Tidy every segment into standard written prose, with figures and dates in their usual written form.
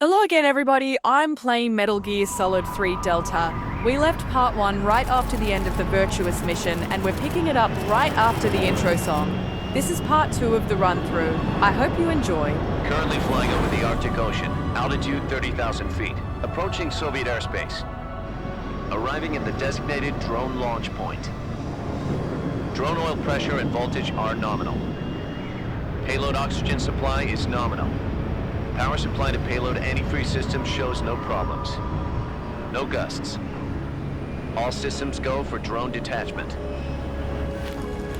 Hello again, everybody. I'm playing Metal Gear Solid 3 Delta. We left part 1 right after the end of the Virtuous mission, and we're picking it up right after the intro song. This is part 2 of the run-through. I hope you enjoy. Currently flying over the Arctic Ocean, altitude 30,000 feet, approaching Soviet airspace. Arriving at the designated drone launch point. Drone oil pressure and voltage are nominal. Payload oxygen supply is nominal. Power supply to payload antifreeze system shows no problems. No gusts. All systems go for drone detachment.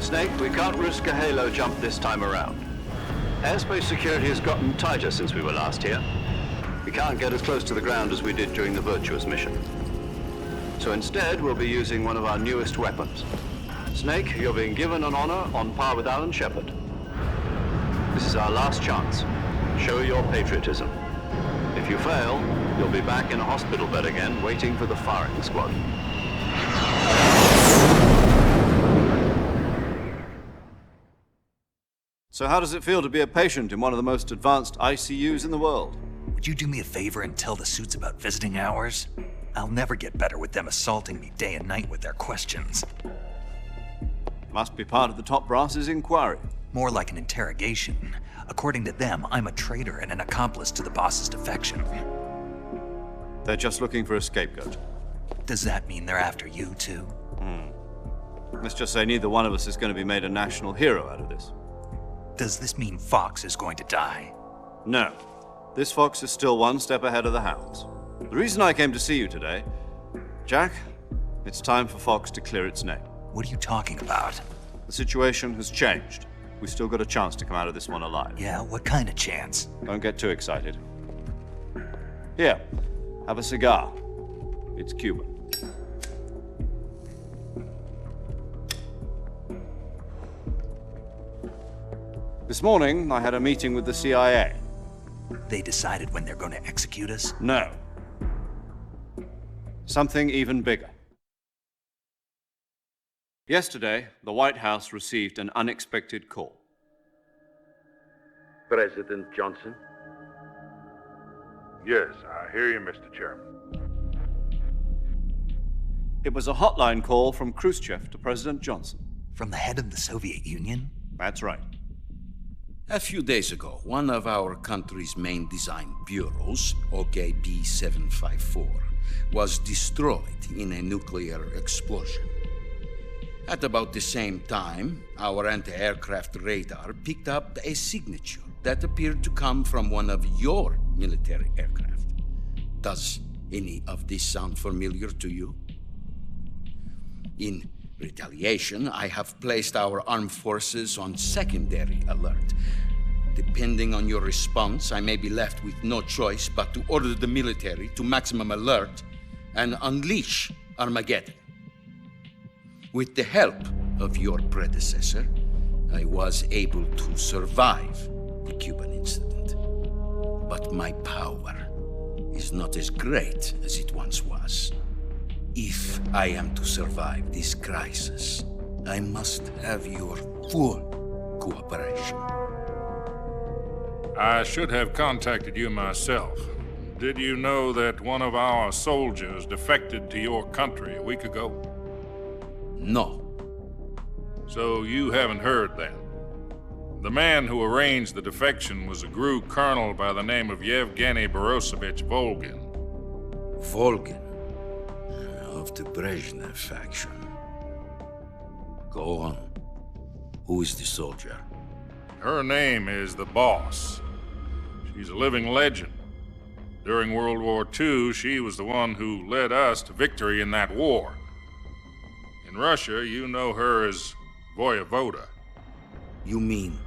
Snake, we can't risk a halo jump this time around. Airspace security has gotten tighter since we were last here. We can't get as close to the ground as we did during the Virtuous mission. So instead, we'll be using one of our newest weapons. Snake, you're being given an honor on par with Alan Shepard. This is our last chance. Show your patriotism. If you fail, you'll be back in a hospital bed again, waiting for the firing squad. So how does it feel to be a patient in one of the most advanced ICUs in the world? Would you do me a favor and tell the suits about visiting hours? I'll never get better with them assaulting me day and night with their questions. Must be part of the top brass's inquiry. More like an interrogation. According to them, I'm a traitor and an accomplice to the boss's defection. They're just looking for a scapegoat. Does that mean they're after you, too? Let's just say neither one of us is going to be made a national hero out of this. Does this mean Fox is going to die? No. This fox is still one step ahead of the hounds. The reason I came to see you today, Jack, it's time for Fox to clear its name. What are you talking about? The situation has changed. We've still got a chance to come out of this one alive. Yeah, what kind of chance? Don't get too excited. Here, have a cigar. It's Cuban. This morning, I had a meeting with the CIA. They decided when they're going to execute us? No. Something even bigger. Yesterday, the White House received an unexpected call. President Johnson? Yes, I hear you, Mr. Chairman. It was a hotline call from Khrushchev to President Johnson. From the head of the Soviet Union? That's right. A few days ago, one of our country's main design bureaus, OKB 754, was destroyed in a nuclear explosion. At about the same time, our anti-aircraft radar picked up a signature that appeared to come from one of your military aircraft. Does any of this sound familiar to you? In retaliation, I have placed our armed forces on secondary alert. Depending on your response, I may be left with no choice but to order the military to maximum alert and unleash Armageddon. With the help of your predecessor, I was able to survive the Cuban incident. But my power is not as great as it once was. If I am to survive this crisis, I must have your full cooperation. I should have contacted you myself. Did you know that one of our soldiers defected to your country a week ago? No. So you haven't heard then. The man who arranged the defection was a GRU colonel by the name of Yevgeny Borisovich Volgin. Volgin, of the Brezhnev faction. Go on. Who is the soldier? Her name is the Boss. She's a living legend. During World War II, she was the one who led us to victory in that war. In Russia, you know her as Voyevoda. You mean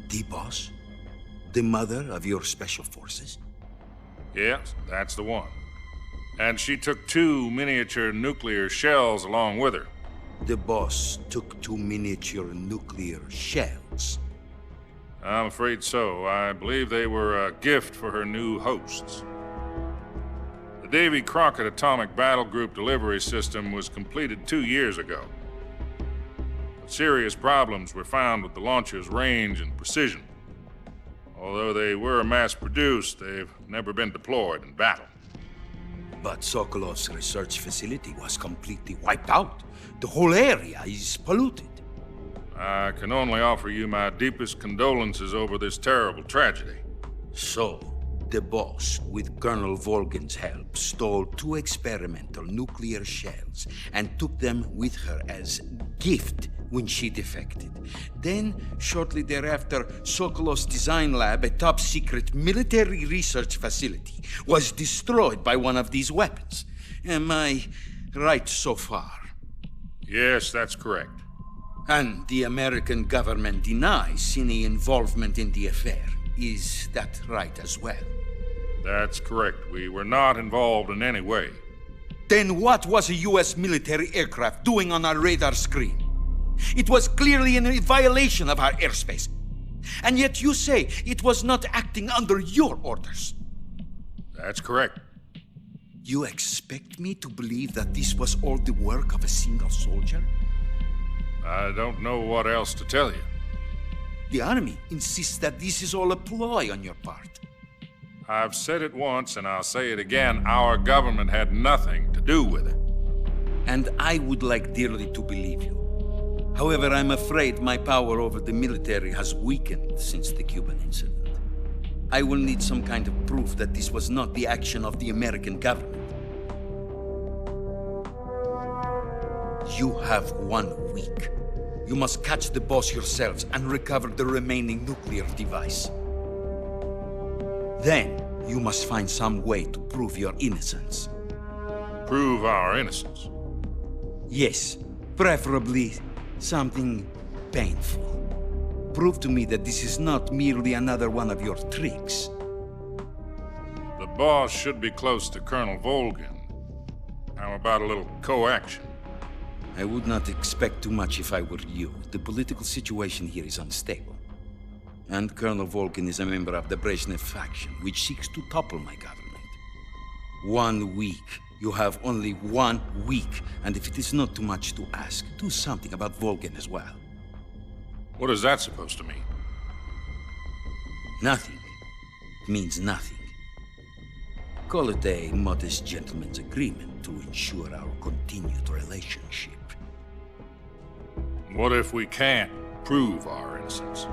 the boss? The mother of your special forces? Yes, that's the one. And she took 2 miniature nuclear shells along with her. The boss took 2 miniature nuclear shells. I'm afraid so. I believe they were a gift for her new hosts. The Davy Crockett Atomic Battle Group delivery system was completed 2 years ago. But serious problems were found with the launcher's range and precision. Although they were mass-produced, they've never been deployed in battle. But Sokolov's research facility was completely wiped out. The whole area is polluted. I can only offer you my deepest condolences over this terrible tragedy. So, the boss, with Colonel Volgin's help, stole 2 experimental nuclear shells and took them with her as gift when she defected. Then, shortly thereafter, Sokolov's design lab, a top-secret military research facility, was destroyed by one of these weapons. Am I right so far? Yes, that's correct. And the American government denies any involvement in the affair. Is that right as well? That's correct. We were not involved in any way. Then what was a U.S. military aircraft doing on our radar screen? It was clearly in violation of our airspace. And yet you say it was not acting under your orders. That's correct. You expect me to believe that this was all the work of a single soldier? I don't know what else to tell you. The army insists that this is all a ploy on your part. I've said it once and I'll say it again. Our government had nothing to do with it. And I would like dearly to believe you. However, I'm afraid my power over the military has weakened since the Cuban incident. I will need some kind of proof that this was not the action of the American government. You have 1 week. You must catch the boss yourselves and recover the remaining nuclear device. Then, you must find some way to prove your innocence. Prove our innocence. Yes, preferably something painful. Prove to me that this is not merely another one of your tricks. The boss should be close to Colonel Volgin. How about a little coaction? I would not expect too much if I were you. The political situation here is unstable. And Colonel Volgin is a member of the Brezhnev faction, which seeks to topple my government. 1 week. You have only 1 week, and if it is not too much to ask, do something about Volgin as well. What is that supposed to mean? Nothing. It means nothing. Call it a modest gentleman's agreement to ensure our continued relationship. What if we can't prove our innocence?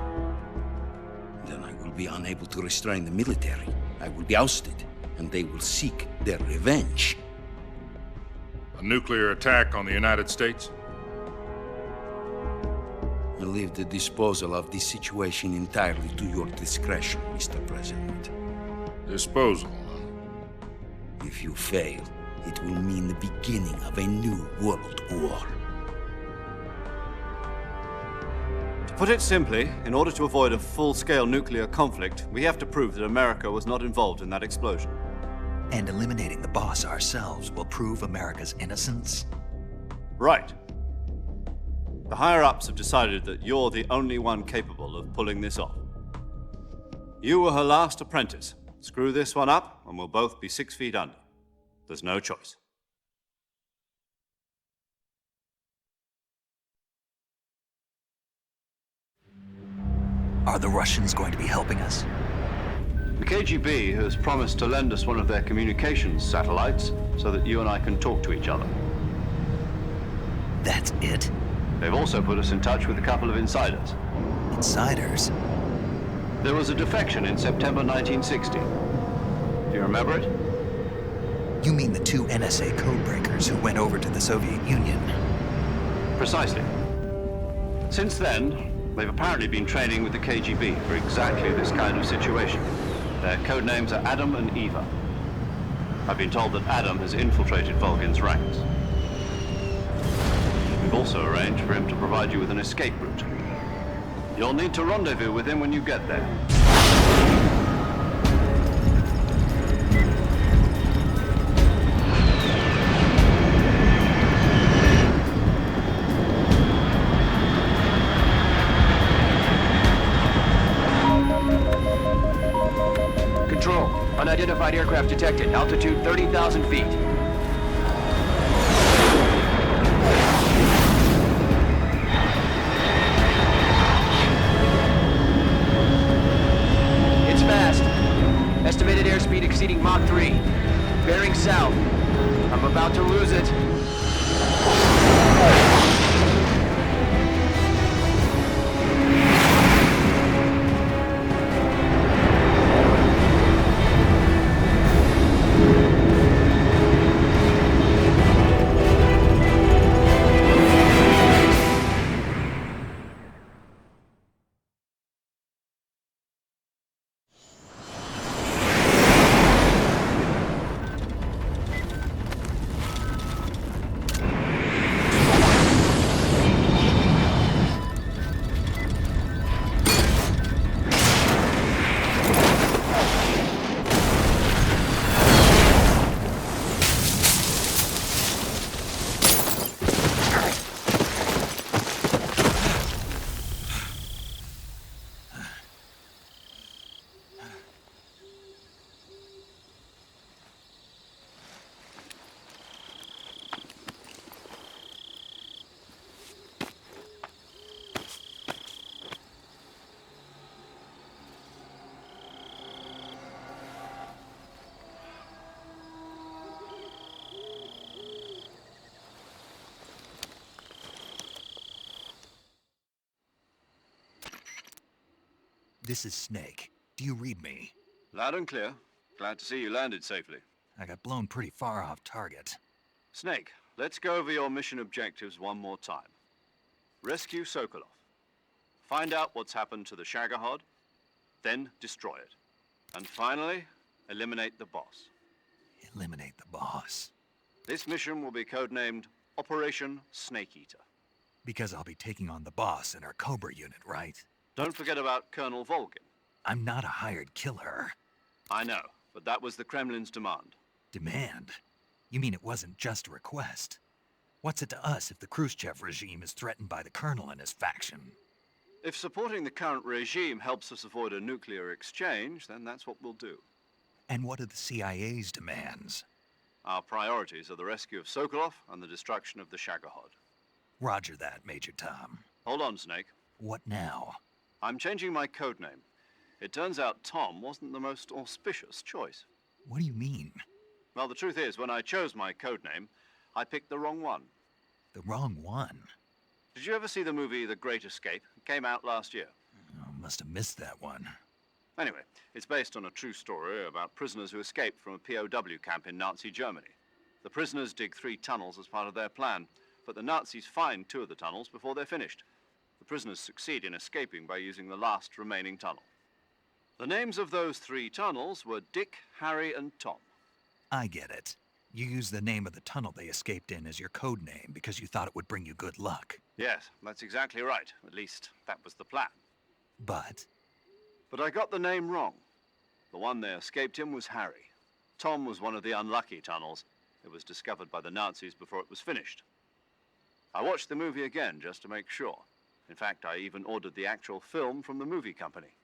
Then I will be unable to restrain the military. I will be ousted, and they will seek their revenge. A nuclear attack on the United States? I leave the disposal of this situation entirely to your discretion, Mr. President. Disposal, If you fail, it will mean the beginning of a new world war. To put it simply, in order to avoid a full-scale nuclear conflict, we have to prove that America was not involved in that explosion. And eliminating the boss ourselves will prove America's innocence? Right. The higher-ups have decided that you're the only one capable of pulling this off. You were her last apprentice. Screw this one up, and we'll both be 6 feet under. There's no choice. Are the Russians going to be helping us? The KGB has promised to lend us one of their communications satellites so that you and I can talk to each other. That's it? They've also put us in touch with a couple of insiders. Insiders? There was a defection in September 1960. Do you remember it? You mean the 2 NSA codebreakers who went over to the Soviet Union? Precisely. Since then, they've apparently been training with the KGB for exactly this kind of situation. Their code names are Adam and Eva. I've been told that Adam has infiltrated Volgin's ranks. We've also arranged for him to provide you with an escape route. You'll need to rendezvous with him when you get there. Control. Unidentified aircraft detected. Altitude 30,000 feet. Airspeed exceeding Mach 3. Bearing south. I'm about to lose it. This is Snake. Do you read me? Loud and clear. Glad to see you landed safely. I got blown pretty far off target. Snake, let's go over your mission objectives one more time. Rescue Sokolov. Find out what's happened to the Shagohod, then destroy it. And finally, eliminate the boss. Eliminate the boss. This mission will be codenamed Operation Snake Eater. Because I'll be taking on the boss in our Cobra unit, right? Don't forget about Colonel Volgin. I'm not a hired killer. I know, but that was the Kremlin's demand. Demand? You mean it wasn't just a request? What's it to us if the Khrushchev regime is threatened by the Colonel and his faction? If supporting the current regime helps us avoid a nuclear exchange, then that's what we'll do. And what are the CIA's demands? Our priorities are the rescue of Sokolov and the destruction of the Shagohod. Roger that, Major Tom. Hold on, Snake. What now? I'm changing my codename. It turns out Tom wasn't the most auspicious choice. What do you mean? Well, the truth is, when I chose my codename, I picked the wrong one. The wrong one? Did you ever see the movie The Great Escape? It came out last year. Oh, must have missed that one. Anyway, it's based on a true story about prisoners who escaped from a POW camp in Nazi Germany. The prisoners dig 3 tunnels as part of their plan, but the Nazis find 2 of the tunnels before they're finished. The prisoners succeed in escaping by using the last remaining tunnel. The names of those 3 tunnels were Dick, Harry, and Tom. I get it. You used the name of the tunnel they escaped in as your code name because you thought it would bring you good luck. Yes, that's exactly right. At least, that was the plan. But But I got the name wrong. The one they escaped in was Harry. Tom was one of the unlucky tunnels. It was discovered by the Nazis before it was finished. I watched the movie again just to make sure. In fact, I even ordered the actual film from the movie company.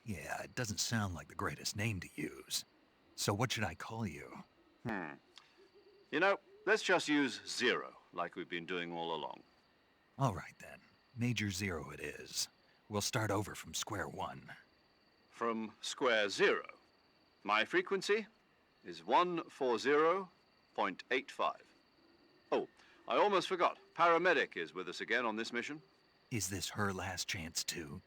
yeah, it doesn't sound like the greatest name to use. So what should I call you? You know, let's just use Zero, like we've been doing all along. All right then. Major Zero it is. We'll start over from square one. From square 0. My frequency is 140.85. Oh, I almost forgot. Paramedic is with us again on this mission. Is this her last chance too?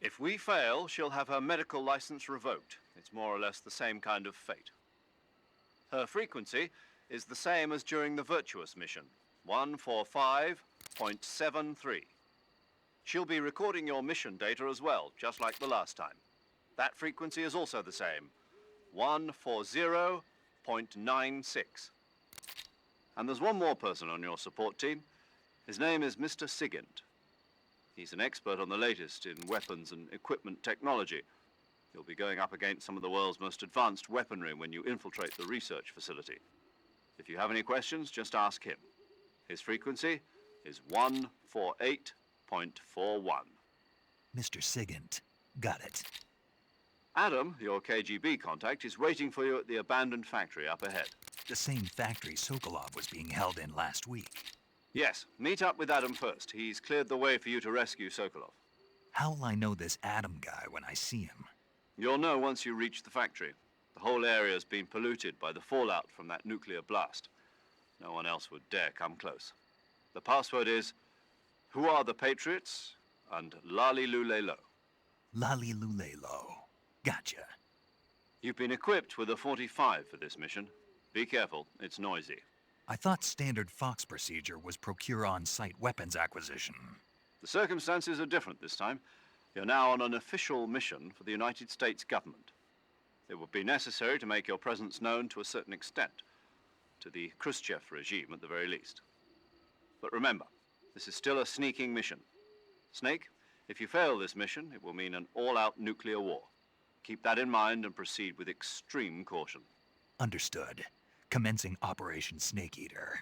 If we fail, she'll have her medical license revoked. It's more or less the same kind of fate. Her frequency is the same as during the Virtuous mission, 145.73. She'll be recording your mission data as well, just like the last time. That frequency is also the same, 140.96. And there's one more person on your support team. His name is Mr. Sigint. He's an expert on the latest in weapons and equipment technology. You'll be going up against some of the world's most advanced weaponry when you infiltrate the research facility. If you have any questions, just ask him. His frequency is 148.41. Mr. Sigint. Got it. Adam, your KGB contact, is waiting for you at the abandoned factory up ahead. The same factory Sokolov was being held in last week. Yes, meet up with Adam first. He's cleared the way for you to rescue Sokolov. How will I know this Adam guy when I see him? You'll know once you reach the factory. The whole area has been polluted by the fallout from that nuclear blast. No one else would dare come close. The password is, who are the Patriots? And Lali Lulelo. Lali Lulelo. Gotcha. You've been equipped with a 45 for this mission. Be careful, it's noisy. I thought standard Fox procedure was procure on-site weapons acquisition. The circumstances are different this time. You're now on an official mission for the United States government. It would be necessary to make your presence known to a certain extent, to the Khrushchev regime at the very least. But remember, this is still a sneaking mission. Snake, if you fail this mission, it will mean an all-out nuclear war. Keep that in mind and proceed with extreme caution. Understood. Commencing Operation Snake Eater.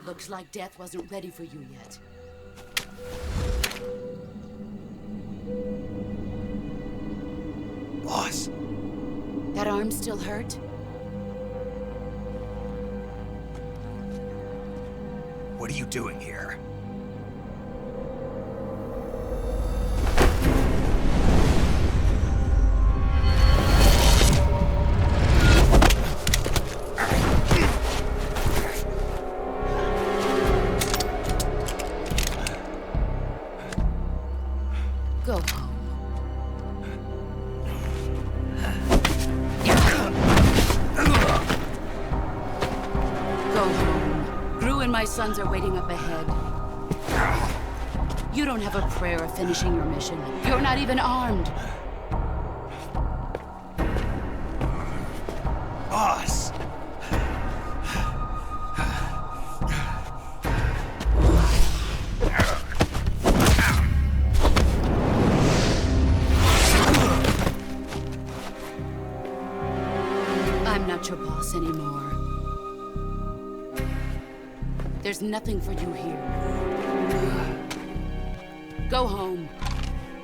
Looks like death wasn't ready for you yet. Boss! That arm still hurt? What are you doing here? Go home. Go home. Gru and my sons are waiting up ahead. You don't have a prayer of finishing your mission. You're not even armed. Boss! I'm not your boss anymore. There's nothing for you here. Go home.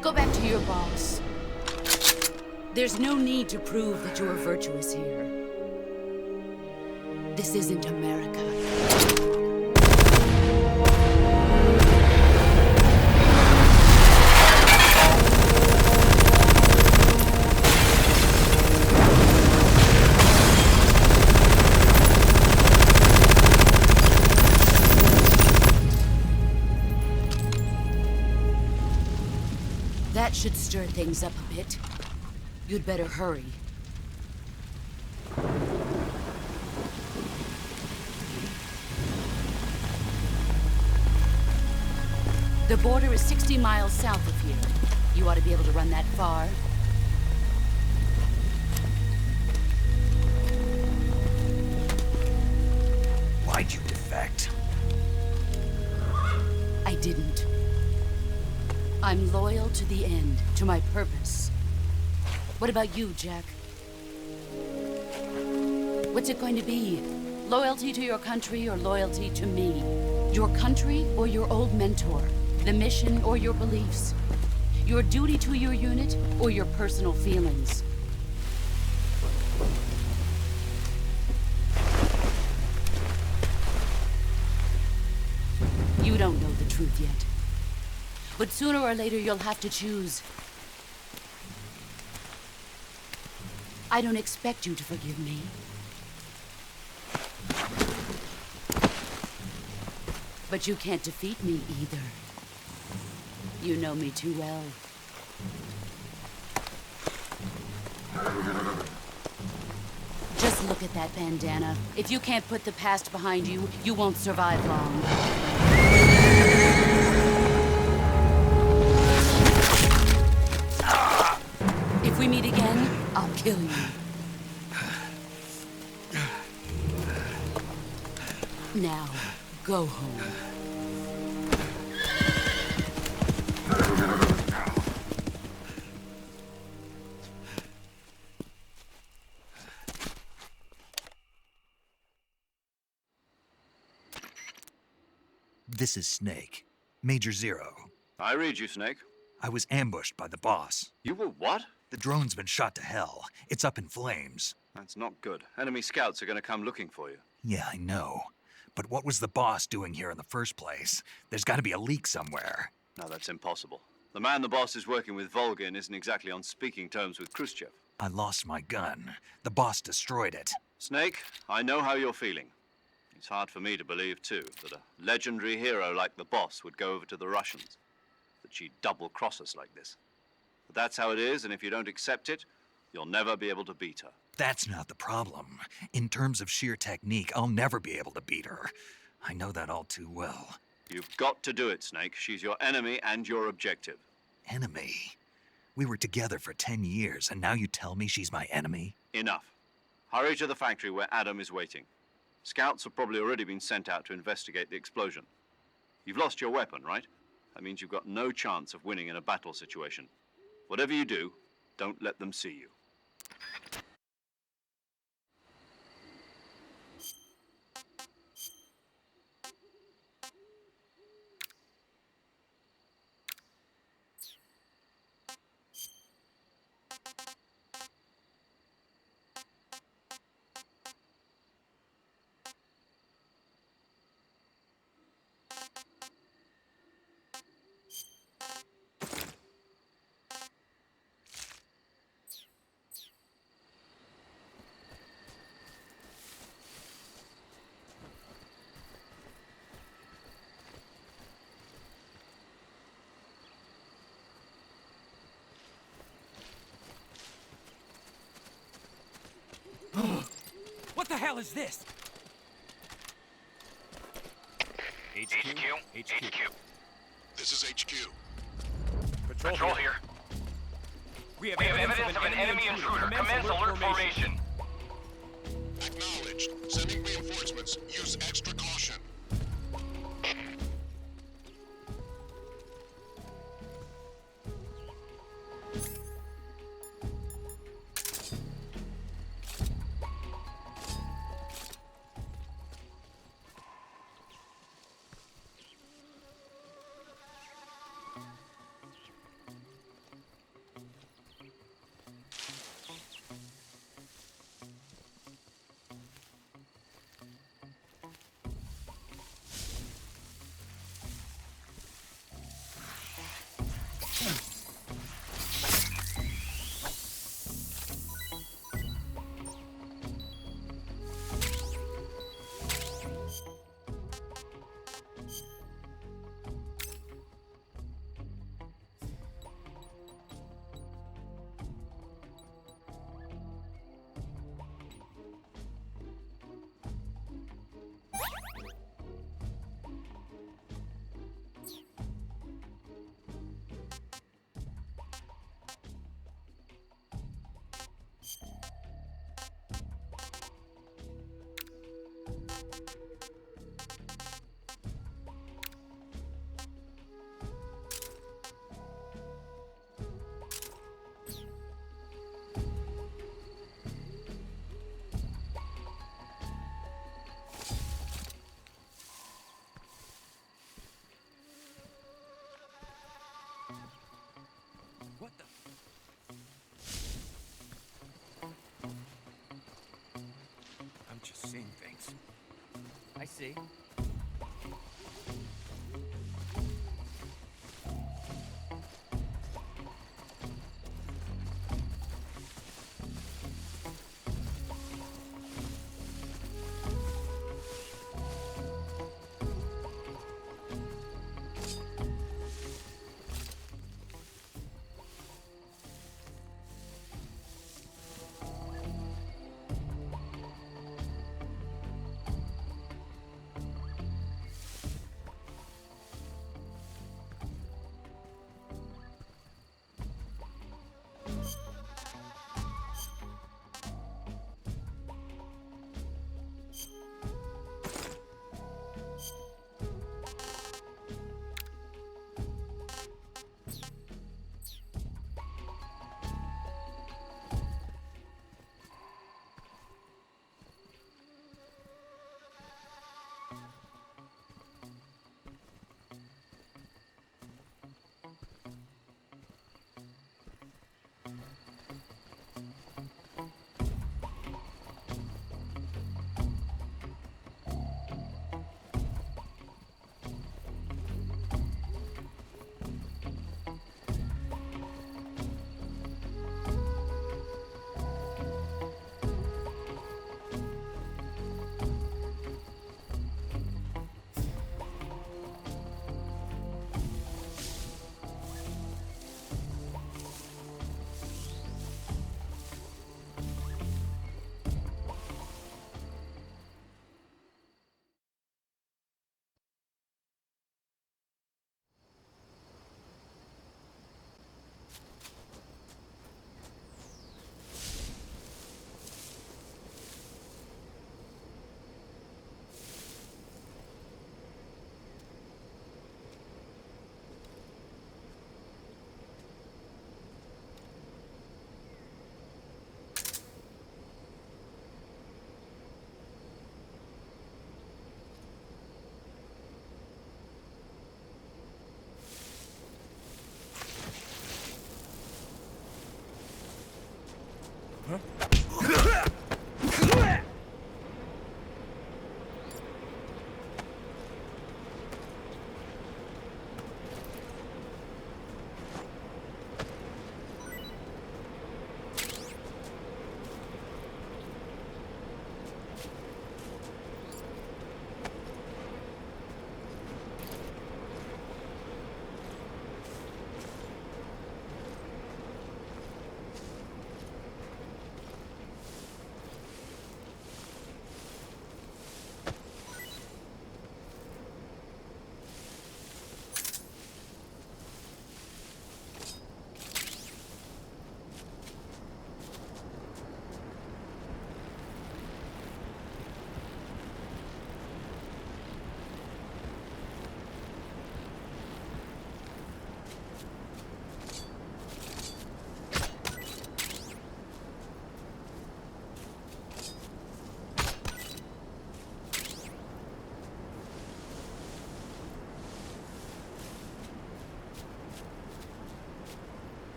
Go back to your boss. There's no need to prove that you are virtuous here. This isn't America. That should stir things up a bit. You'd better hurry. The border is 60 miles south of here. You ought to be able to run that far. Why'd you defect? I didn't. I'm loyal to the end, to my purpose. What about you, Jack? What's it going to be? Loyalty to your country or loyalty to me? Your country or your old mentor? The mission or your beliefs? Your duty to your unit or your personal feelings? You don't know the truth yet. But sooner or later you'll have to choose. I don't expect you to forgive me. But you can't defeat me either. You know me too well. Just look at that bandana. If you can't put the past behind you, you won't survive long. If we meet again, I'll kill you. Now, go home. This is Snake. Major Zero. I read you, Snake. I was ambushed by the boss. You were what? The drone's been shot to hell. It's up in flames. That's not good. Enemy scouts are going to come looking for you. Yeah, I know. But what was the boss doing here in the first place? There's got to be a leak somewhere. No, that's impossible. The man the boss is working with, Volgin, isn't exactly on speaking terms with Khrushchev. I lost my gun. The boss destroyed it. Snake, I know how you're feeling. It's hard for me to believe, too, that a legendary hero like the boss would go over to the Russians. That she'd double-cross us like this. But that's how it is, and if you don't accept it, you'll never be able to beat her. That's not the problem. In terms of sheer technique, I'll never be able to beat her. I know that all too well. You've got to do it, Snake. She's your enemy and your objective. Enemy? We were together for 10 years, and now you tell me she's my enemy? Enough. Hurry to the factory where Adam is waiting. Scouts have probably already been sent out to investigate the explosion. You've lost your weapon, right? That means you've got no chance of winning in a battle situation. Whatever you do, don't let them see you. What the hell is this? HQ. This is HQ. Patrol here. We have evidence of an enemy intruder. Commence alert formation. Acknowledged. Sending reinforcements. Use extra caution. I see.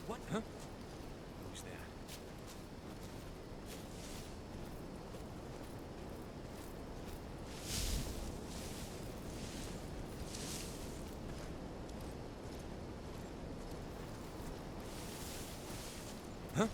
What? Huh? Who's there? Huh?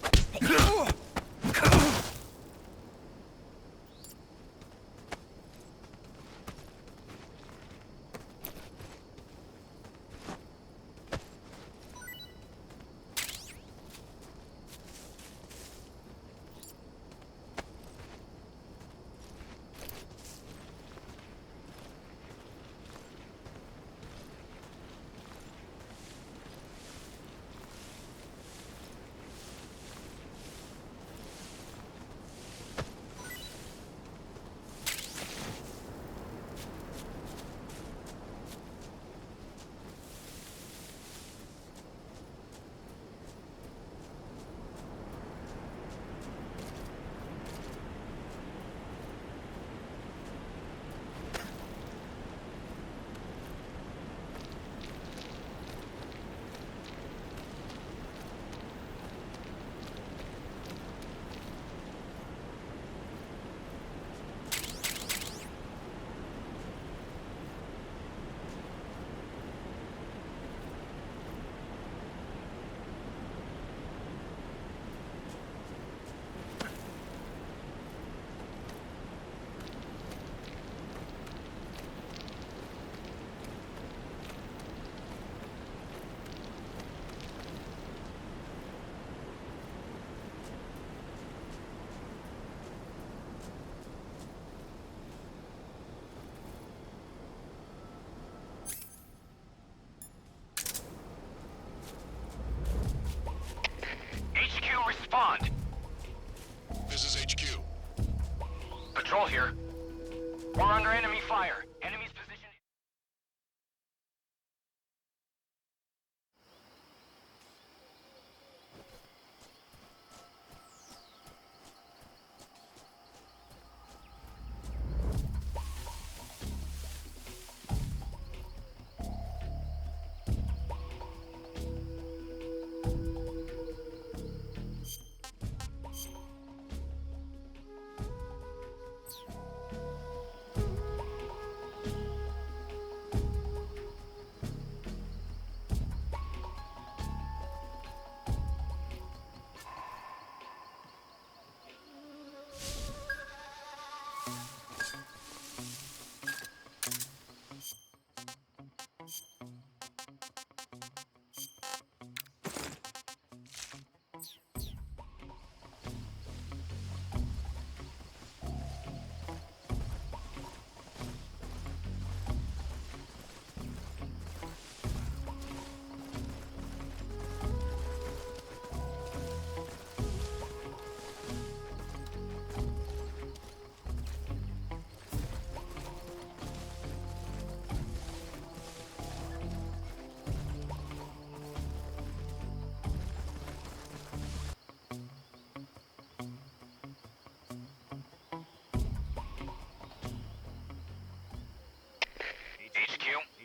enemy fire. Enemy's position.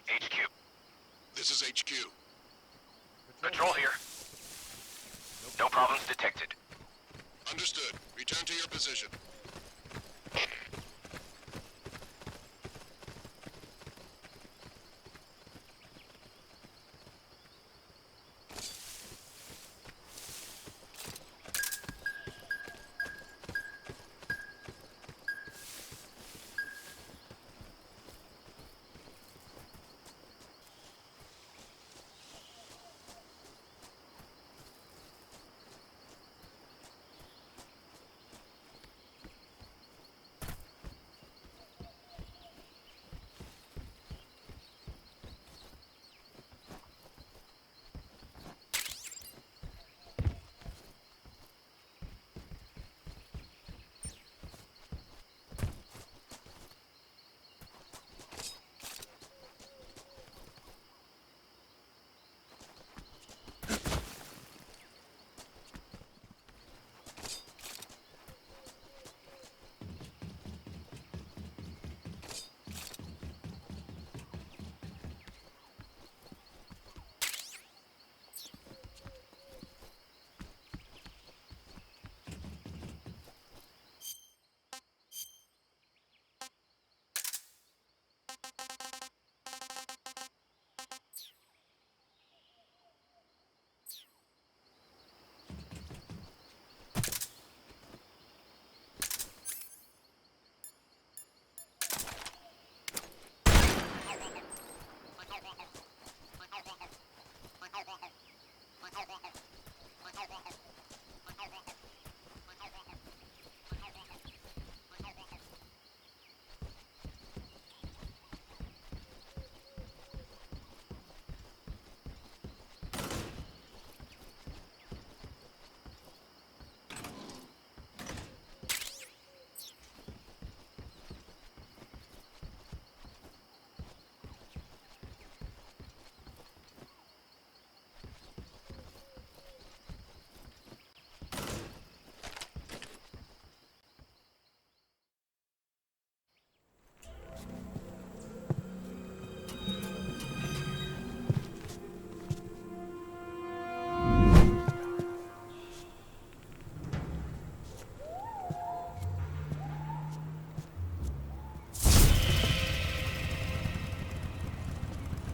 HQ. This is HQ. Patrol here. No problems detected. Understood. Return to your position.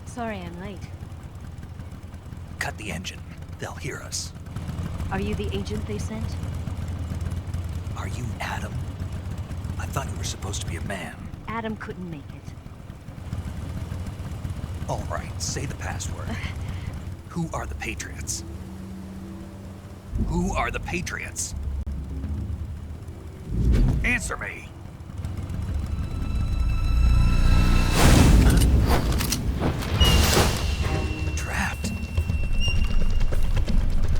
Sorry I'm late. Cut the engine. They'll hear us. Are you the agent they sent? Are you Adam? I thought you were supposed to be a man. Adam couldn't make it. All right, say the password. Who are the Patriots? Who are the Patriots? Answer me! Trapped.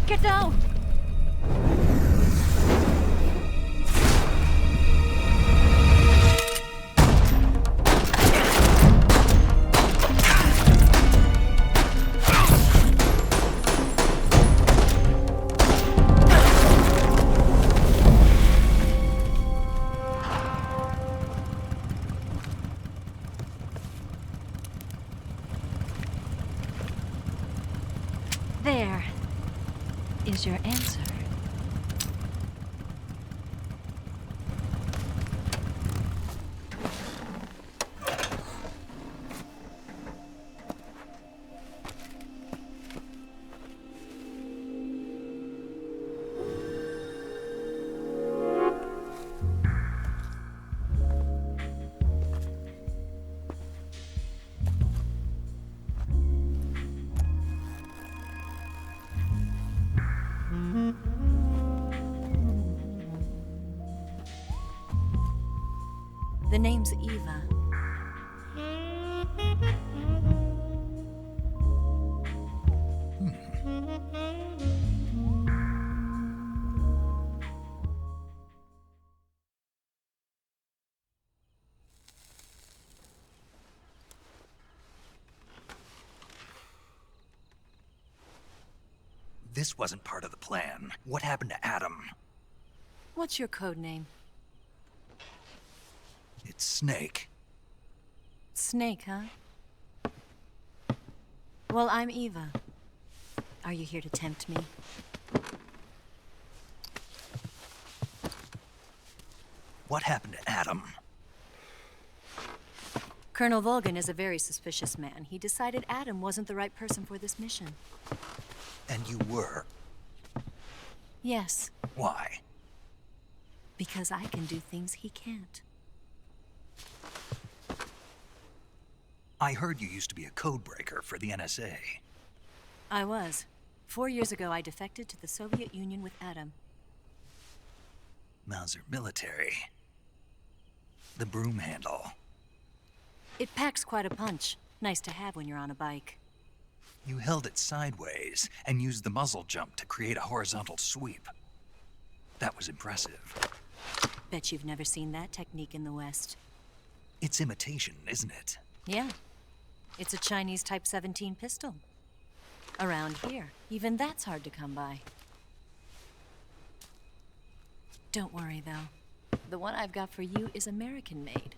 Get down! There is your answer. The name's Eva. This wasn't part of the plan. What happened to Adam? What's your code name? It's Snake. Snake, huh? Well, I'm Eva. Are you here to tempt me? What happened to Adam? Colonel Volgin is a very suspicious man. He decided Adam wasn't the right person for this mission. And you were? Yes, Why? because I can do things he can't. I heard you used to be a codebreaker for the NSA. I was. 4 years ago, I defected to the Soviet Union with Adam. Mauser military. The broom handle. It packs quite a punch. Nice to have when you're on a bike. You held it sideways and used the muzzle jump to create a horizontal sweep. That was impressive. Bet you've never seen that technique in the West. It's imitation, isn't it? Yeah. It's a Chinese Type 17 pistol. Around here, even that's hard to come by. Don't worry, though. The one I've got for you is American-made.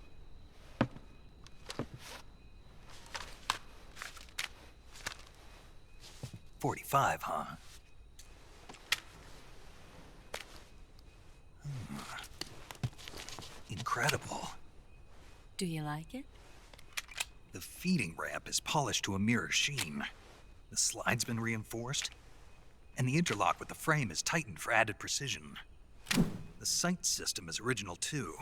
.45, huh? Incredible. Do you like it? The feeding ramp is polished to a mirror sheen. The slide's been reinforced, and the interlock with the frame is tightened for added precision. The sight system is original too.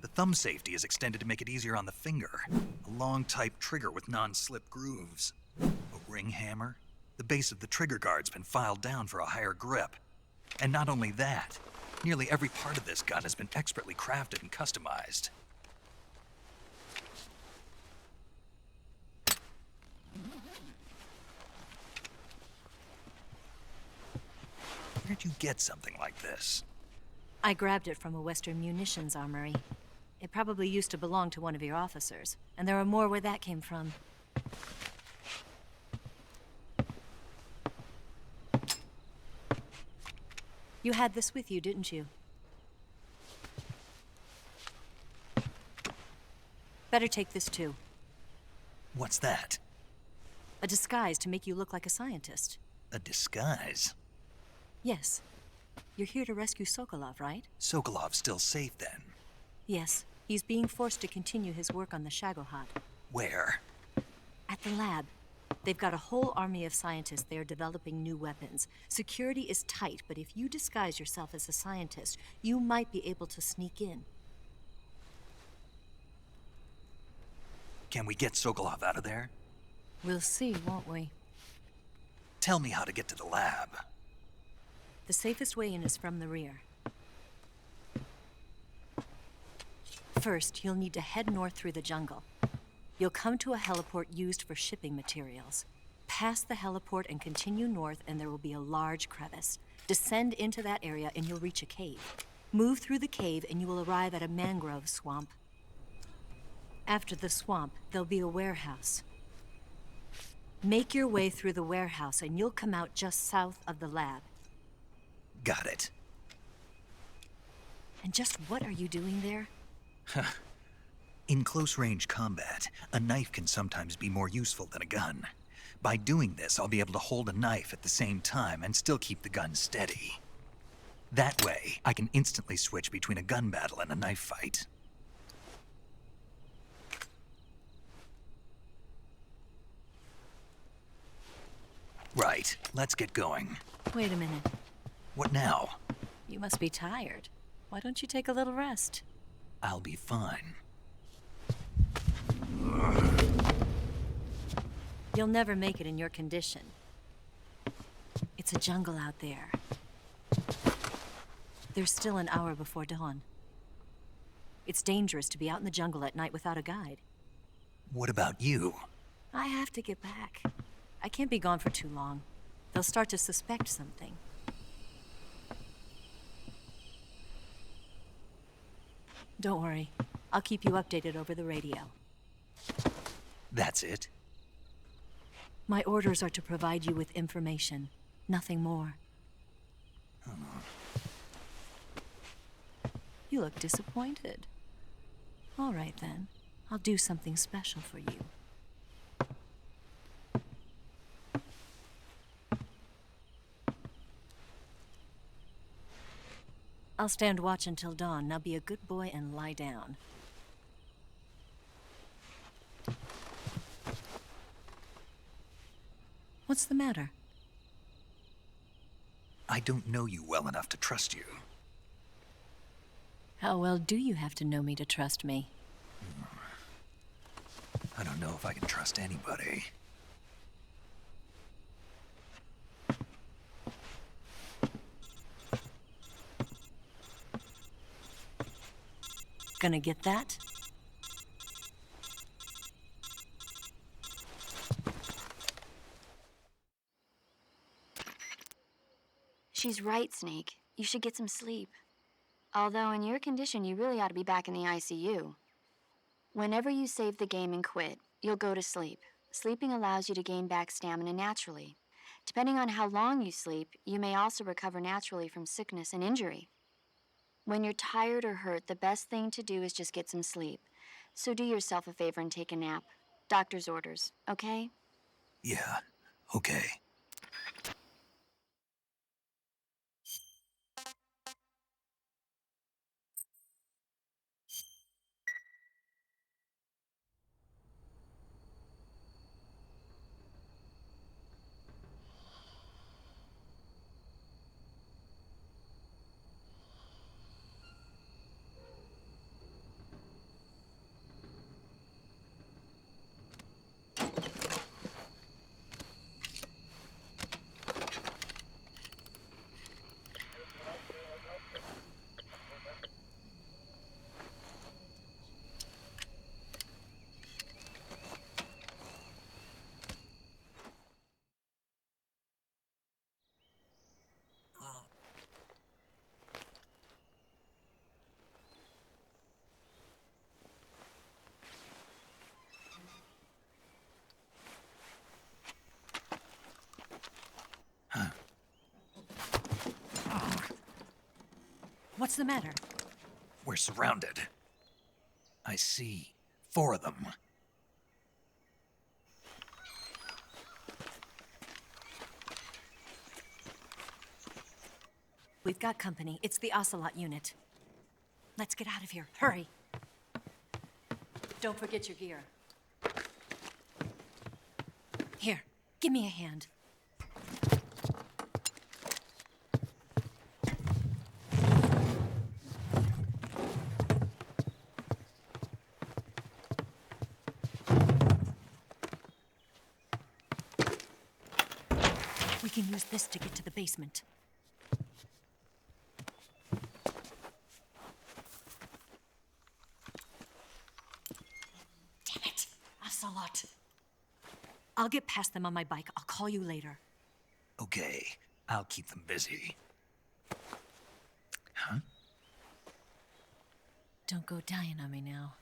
The thumb safety is extended to make it easier on the finger. A long type trigger with non-slip grooves. A ring hammer. The base of the trigger guard's been filed down for a higher grip. And not only that, nearly every part of this gun has been expertly crafted and customized. Where'd you get something like this? I grabbed it from a Western munitions armory. It probably used to belong to one of your officers, and there are more where that came from. You had this with you, didn't you? Better take this too. What's that? A disguise to make you look like a scientist. A disguise? Yes. You're here to rescue Sokolov, right? Sokolov's still safe then? Yes. He's being forced to continue his work on the Shagohod. Where? At the lab. They've got a whole army of scientists there developing new weapons. Security is tight, but if you disguise yourself as a scientist, you might be able to sneak in. Can we get Sokolov out of there? We'll see, won't we? Tell me how to get to the lab. The safest way in is from the rear. First, you'll need to head north through the jungle. You'll come to a heliport used for shipping materials. Pass the heliport and continue north, and there will be a large crevice. Descend into that area and you'll reach a cave. Move through the cave and you will arrive at a mangrove swamp. After the swamp, there'll be a warehouse. Make your way through the warehouse and you'll come out just south of the lab. Got it. And just what are you doing there? In close-range combat, a knife can sometimes be more useful than a gun. By doing this, I'll be able to hold a knife at the same time and still keep the gun steady. That way, I can instantly switch between a gun battle and a knife fight. Right, let's get going. Wait a minute. What now? You must be tired. Why don't you take a little rest? I'll be fine. You'll never make it in your condition. It's a jungle out there. There's still an hour before dawn. It's dangerous to be out in the jungle at night without a guide. What about you? I have to get back. I can't be gone for too long. They'll start to suspect something. Don't worry. I'll keep you updated over the radio. That's it? My orders are to provide you with information, nothing more. You look disappointed. All right then. I'll do something special for you. I'll stand watch until dawn. Now be a good boy and lie down. What's the matter? I don't know you well enough to trust you. How well do you have to know me to trust me? I don't know if I can trust anybody. Gonna get that? She's right, Snake. You should get some sleep. Although in your condition, you really ought to be back in the ICU. Whenever you save the game and quit, you'll go to sleep. Sleeping allows you to gain back stamina naturally. Depending on how long you sleep, you may also recover naturally from sickness and injury. When you're tired or hurt, the best thing to do is just get some sleep. So do yourself a favor and take a nap. Doctor's orders, okay? Yeah, okay. What's the matter? We're surrounded. I see 4 of them. We've got company. It's the Ocelot unit. Let's get out of here. Hurry. Don't forget your gear. Here, give me a hand. We can use this to get to the basement. Damn it! Ocelot! I'll get past them on my bike. I'll call you later. Okay, I'll keep them busy. Huh? Don't go dying on me now.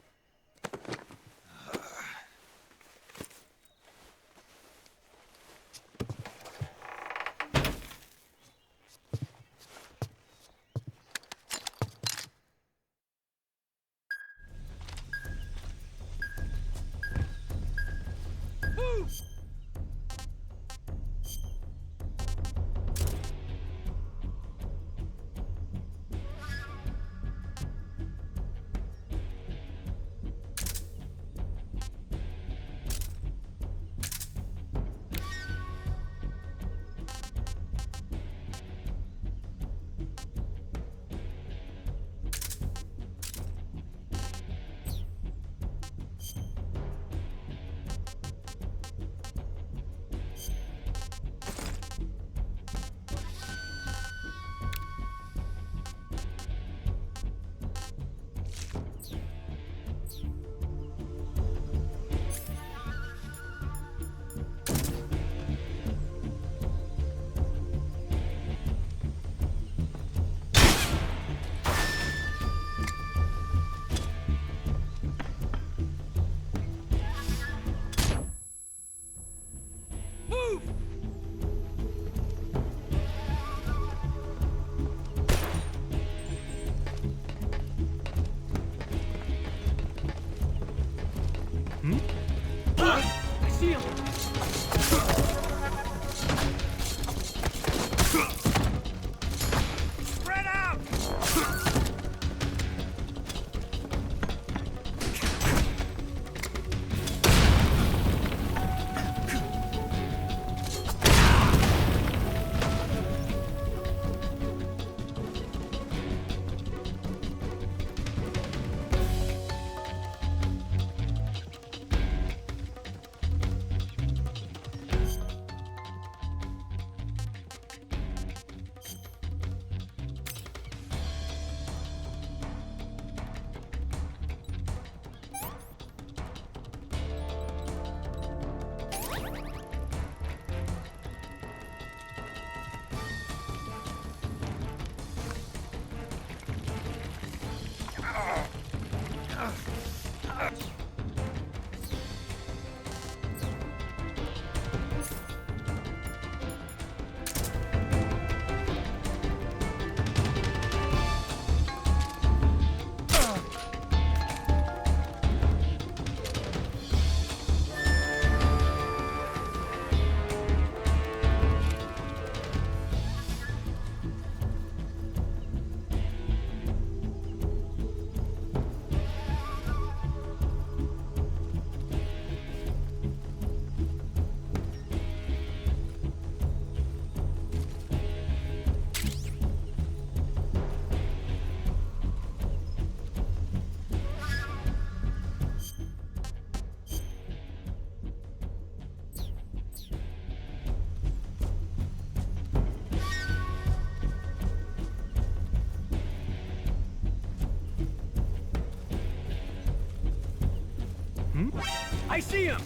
see him! Spread out! I see him!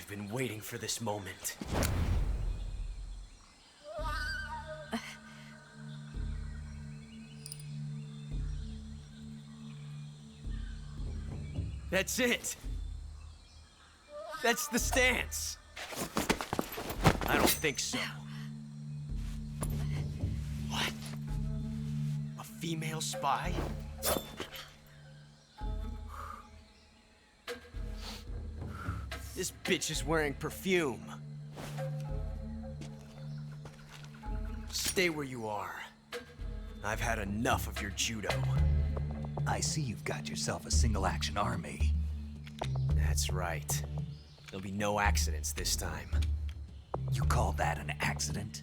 I've been waiting for this moment. That's it! That's the stance! I don't think so. What? A female spy? This bitch is wearing perfume. Stay where you are. I've had enough of your judo. I see you've got yourself a single-action army. That's right. There'll be no accidents this time. You call that an accident?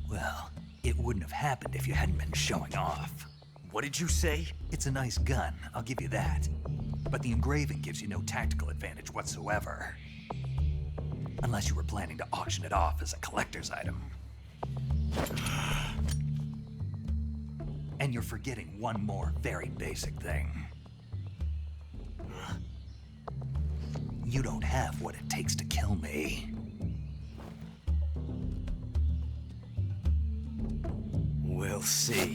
Well, it wouldn't have happened if you hadn't been showing off. What did you say? It's a nice gun, I'll give you that. But the engraving gives you no tactical advantage whatsoever. Unless you were planning to auction it off as a collector's item. And you're forgetting one more very basic thing. You don't have what it takes to kill me. We'll see.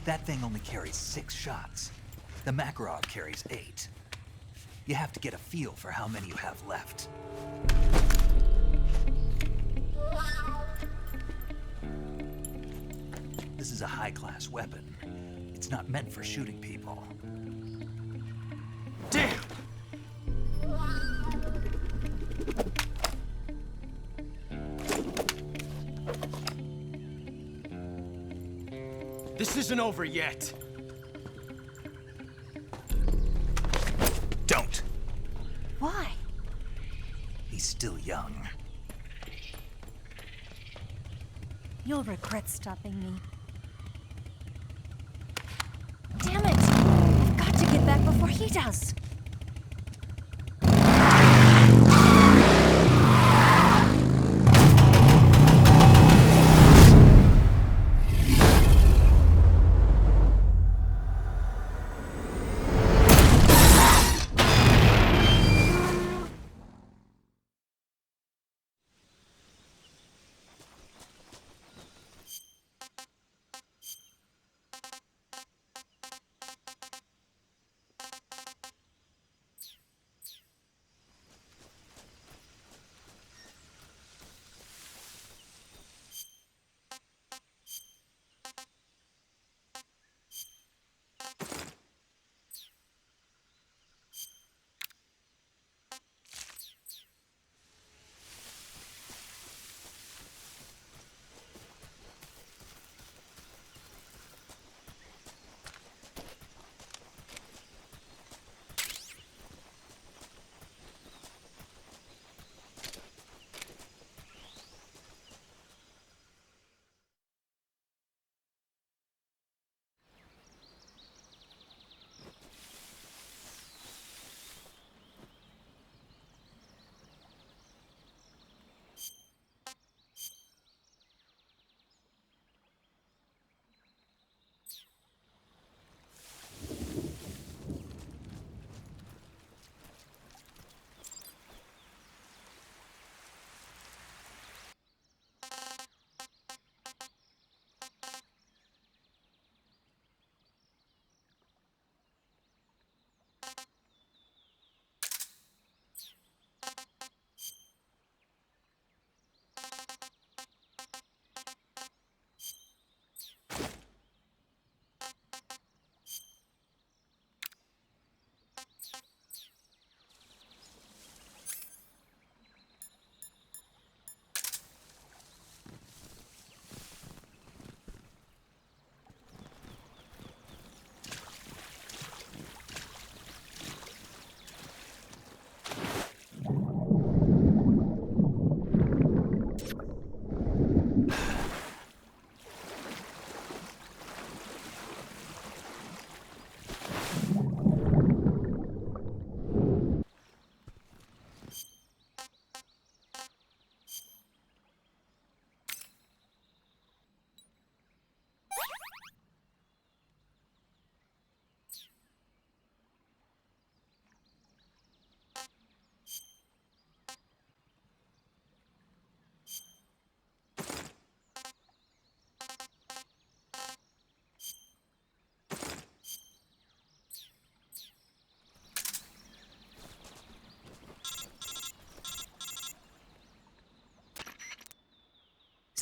That thing only carries 6 shots. The Makarov carries 8. You have to get a feel for how many you have left. This is a high-class weapon. It's not meant for shooting people. Damn! This isn't over yet. Don't. Why? He's still young. You'll regret stopping me. Damn it! I've got to get back before he does.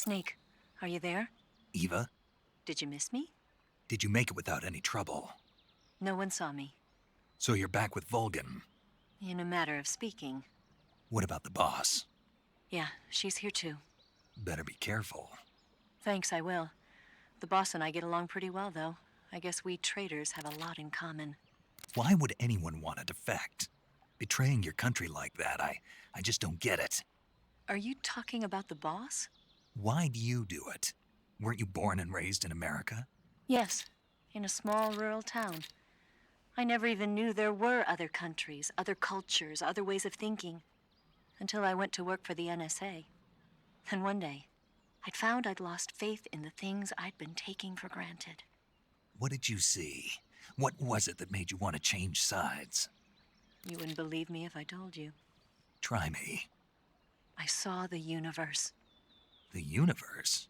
Snake, are you there? Eva, Did you miss me? did you make it without any trouble? No one saw me. So you're back with Vulcan. In a matter of speaking. What about the boss? Yeah, she's here too. Better be careful. Thanks, I will. The boss and I get along pretty well, though. I guess we traitors have a lot in common. Why would anyone want to defect? Betraying your country like that, I just don't get it. Are you talking about the boss? Why'd you do it? Weren't you born and raised in America? Yes, in a small rural town. I never even knew there were other countries, other cultures, other ways of thinking. Until I went to work for the NSA. Then one day, I'd found I'd lost faith in the things I'd been taking for granted. What did you see? What was it that made you want to change sides? You wouldn't believe me if I told you. Try me. I saw the universe. The universe?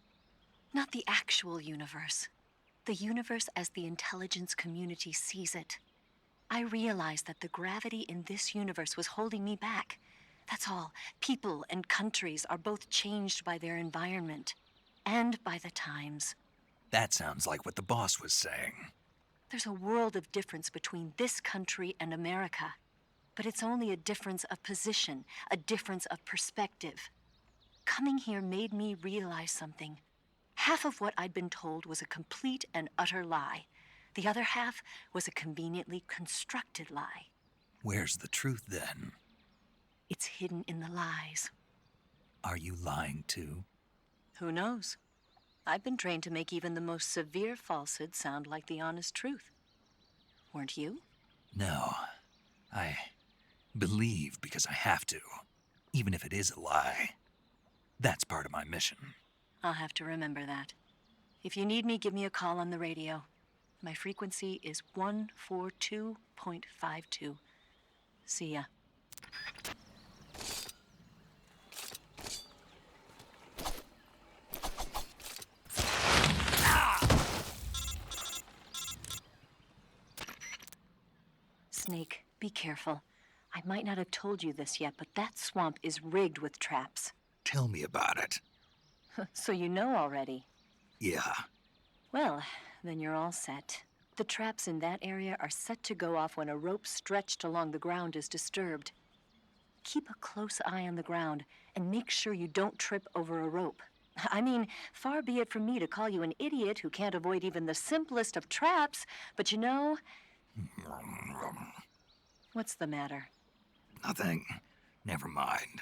Not the actual universe. The universe as the intelligence community sees it. I realized that the gravity in this universe was holding me back. That's all. People and countries are both changed by their environment. And by the times. That sounds like what the boss was saying. There's a world of difference between this country and America. But it's only a difference of position, a difference of perspective. Coming here made me realize something. Half of what I'd been told was a complete and utter lie. The other half was a conveniently constructed lie. Where's the truth then? It's hidden in the lies. Are you lying too? Who knows? I've been trained to make even the most severe falsehood sound like the honest truth. Weren't you? No. I believe because I have to, even if it is a lie. That's part of my mission. I'll have to remember that. If you need me, give me a call on the radio. My frequency is 142.52. See ya. Snake, be careful. I might not have told you this yet, but that swamp is rigged with traps. Tell me about it. So you know already. Yeah. Well, then you're all set. The traps in that area are set to go off when a rope stretched along the ground is disturbed. Keep a close eye on the ground and make sure you don't trip over a rope. I mean, far be it from me to call you an idiot who can't avoid even the simplest of traps, but you know... What's the matter? Nothing. Never mind.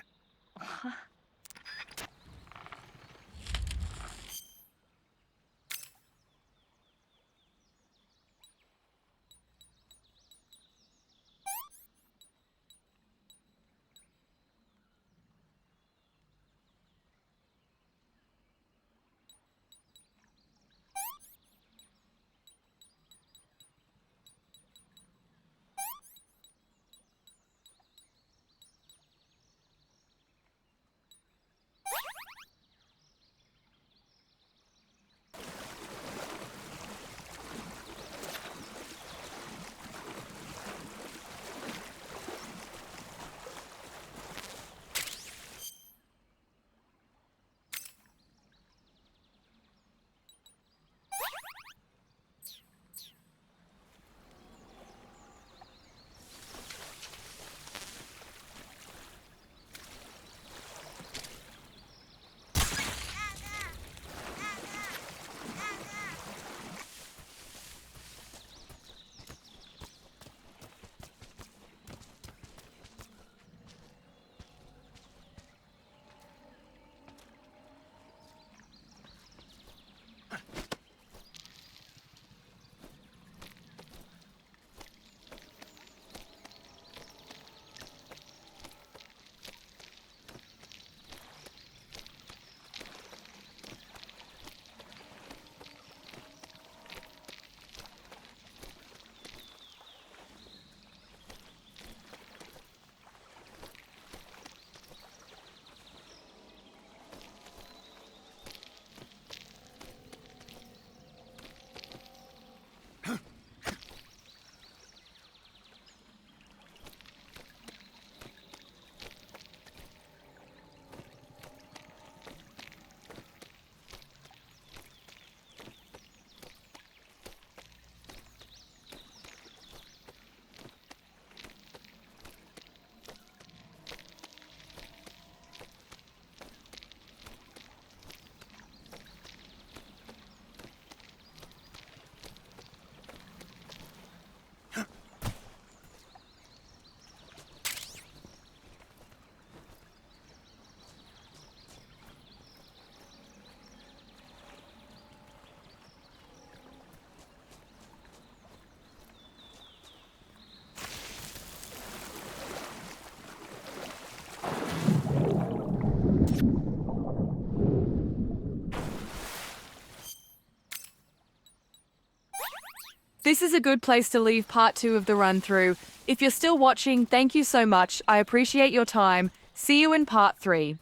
This is a good place to leave part 2 of the run through. If you're still watching, thank you so much. I appreciate your time. See you in part 3.